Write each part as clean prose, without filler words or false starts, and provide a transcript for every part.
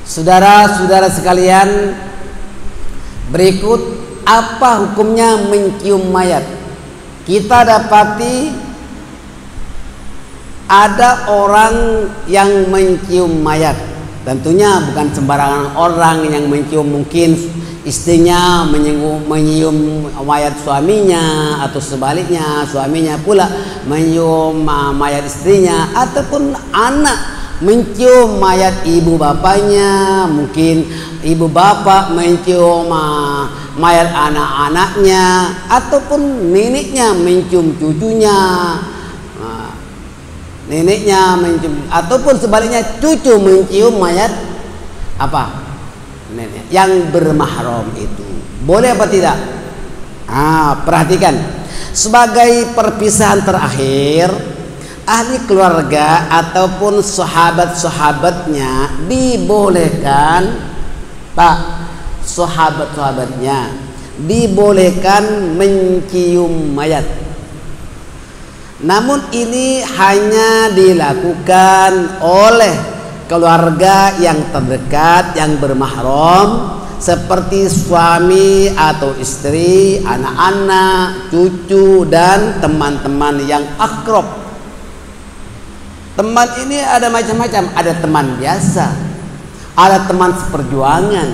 Saudara-saudara sekalian, berikut apa hukumnya mencium mayat. Kita dapati ada orang yang mencium mayat. Tentunya bukan sembarangan orang yang mencium, mungkin istrinya menyium mayat suaminya, atau sebaliknya suaminya pula menyium mayat istrinya, ataupun anak mencium mayat ibu bapaknya, mungkin ibu bapak mencium mayat anak-anaknya, ataupun neneknya mencium cucunya, neneknya mencium, ataupun sebaliknya cucu mencium mayat apa? Nenek yang bermahram itu. Boleh apa tidak? Perhatikan, sebagai perpisahan terakhir, ahli keluarga ataupun sahabat-sahabatnya dibolehkan, Pak, sahabat-sahabatnya dibolehkan mencium mayat. Namun ini hanya dilakukan oleh keluarga yang terdekat, yang bermahram, seperti suami atau istri, anak-anak, cucu, dan teman-teman yang akrab. Teman ini ada macam-macam, ada teman biasa, ada teman seperjuangan,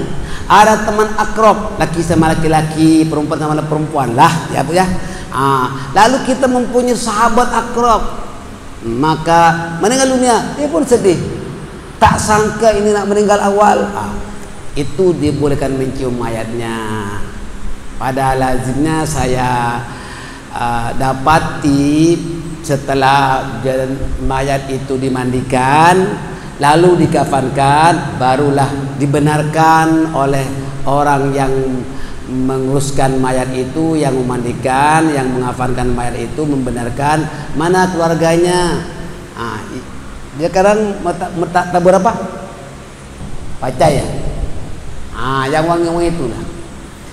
ada teman akrab, laki sama laki-laki, perempuan sama perempuan lah, ya Bu ya. Lalu kita mempunyai sahabat akrab, maka meninggal dunia, dia pun sedih. Tak sangka ini nak meninggal awal, itu dibolehkan mencium mayatnya. Pada lazimnya saya dapati setelah mayat itu dimandikan lalu dikafankan, barulah dibenarkan oleh orang yang menguruskan mayat itu, yang memandikan, yang mengafankan mayat itu, membenarkan mana keluarganya. Dia sekarang tabur apa? Paca ya. Yang wangi-wangi itulah.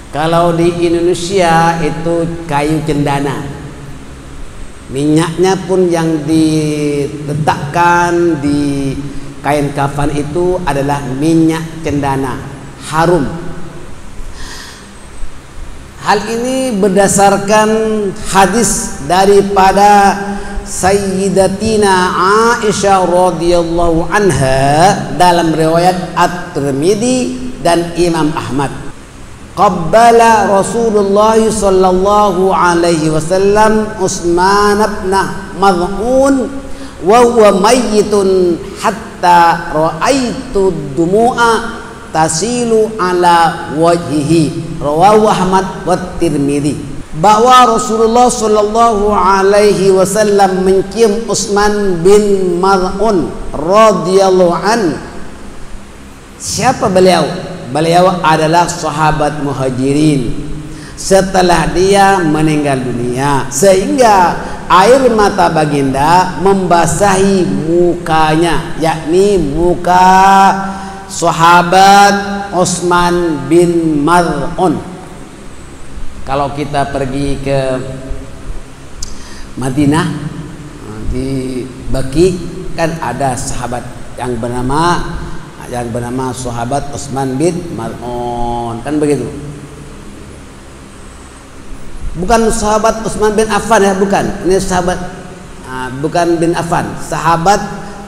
Kalau di Indonesia itu kayu cendana. Minyaknya pun yang diletakkan di kain kafan itu adalah minyak cendana, harum. Hal ini berdasarkan hadis daripada Sayyidatina Aisyah radhiyallahu anha dalam riwayat At-Tirmidzi dan Imam Ahmad. Qabbala Rasulullah sallallahu alaihi wasallam Utsman bin Maz'un wa huwa mayyitun hatta ra'aitu dumu'a tasilu ala wajhihi. Rawahu Ahmad wa Tirmidzi. Bahwa Rasulullah sallallahu alaihi wasallam mencium Utsman bin Maz'un radhiyallahu an. Siapa beliau? Beliau adalah sahabat Muhajirin. Setelah dia meninggal dunia, sehingga air mata baginda membasahi mukanya, yakni muka sahabat Utsman bin Maz'un. Kalau kita pergi ke Madinah, di Baqi kan ada sahabat yang bernama sahabat Utsman bin Maz'un, kan begitu. Bukan sahabat Utsman bin Affan ya, bukan. Ini sahabat bukan bin Affan. Sahabat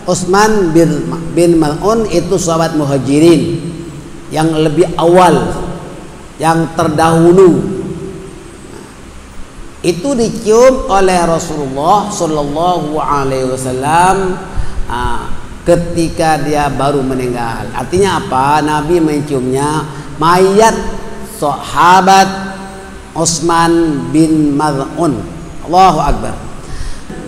Utsman bin Maz'un itu sahabat Muhajirin yang lebih awal, yang terdahulu. Itu dicium oleh Rasulullah sallallahu alaihi wasallam ketika dia baru meninggal. Artinya apa? Nabi menciumnya mayat sahabat Utsman bin Maz'un. Allahu Akbar.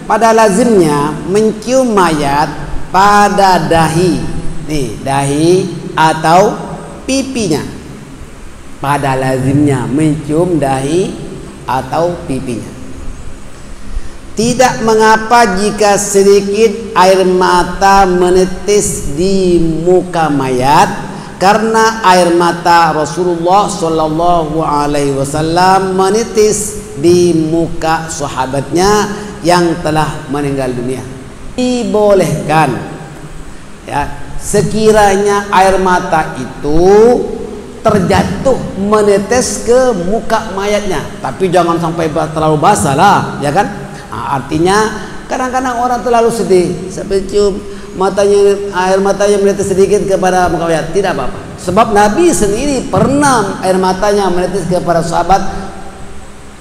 Pada lazimnya mencium mayat pada dahi, nih dahi atau pipinya. Pada lazimnya mencium dahi atau pipinya. Tidak mengapa jika sedikit air mata menetes di muka mayat, karena air mata Rasulullah sallallahu alaihi wasallam menetes di muka sahabatnya yang telah meninggal dunia. Dibolehkan ya, sekiranya air mata itu terjatuh menetes ke muka mayatnya, tapi jangan sampai terlalu basah lah, ya kan? Nah, artinya kadang-kadang orang terlalu sedih sampai cium matanya, air matanya menetes sedikit kepada muka mayat, tidak apa-apa. Sebab Nabi sendiri pernah air matanya menetes kepada sahabat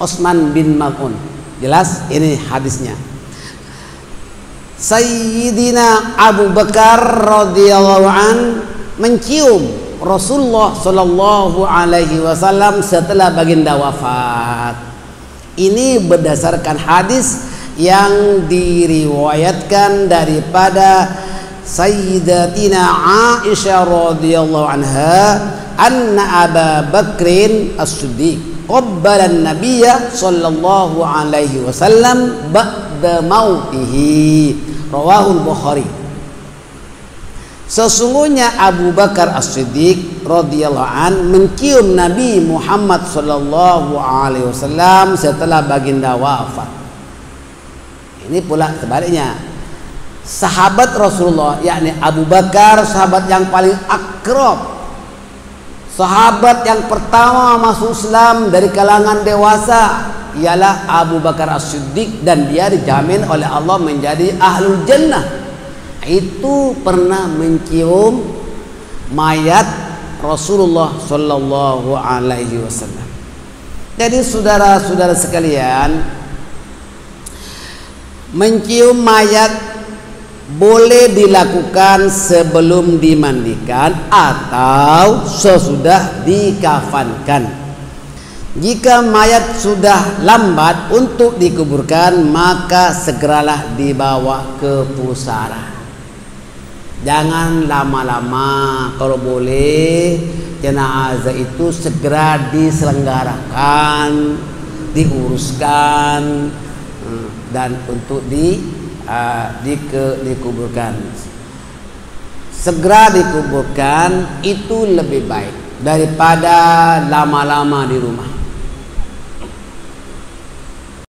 Utsman bin Maz'un. Jelas ini hadisnya. Sayyidina Abu Bakar radhiyallahu an mencium Rasulullah sallallahu alaihi wasallam setelah baginda wafat. Ini berdasarkan hadis yang diriwayatkan daripada Sayyidatina Aisyah radhiyallahu anha, anna Abu Bakrin As-Siddiq qabbala an-nabiyya sallallahu alaihi wasallam ba'da mautihi. Rawahul Bukhari. Sesungguhnya Abu Bakar As-Siddiq radhiyallahu an mencium Nabi Muhammad sallallahu alaihi wasallam setelah baginda wafat. Ini pula sebaliknya. Sahabat Rasulullah yakni Abu Bakar, sahabat yang paling akrab, sahabat yang pertama masuk Islam dari kalangan dewasa, ialah Abu Bakar As-Siddiq, dan dia dijamin oleh Allah menjadi ahlul jannah. Itu pernah mencium mayat Rasulullah sallallahu alaihi wasallam. Jadi saudara-saudara sekalian, mencium mayat boleh dilakukan sebelum dimandikan atau sesudah dikafankan. Jika mayat sudah lambat untuk dikuburkan, maka segeralah dibawa ke pusara. Jangan lama-lama, kalau boleh jenazah itu segera diselenggarakan, diuruskan, dan untuk dikuburkan. Segera dikuburkan itu lebih baik daripada lama-lama di rumah.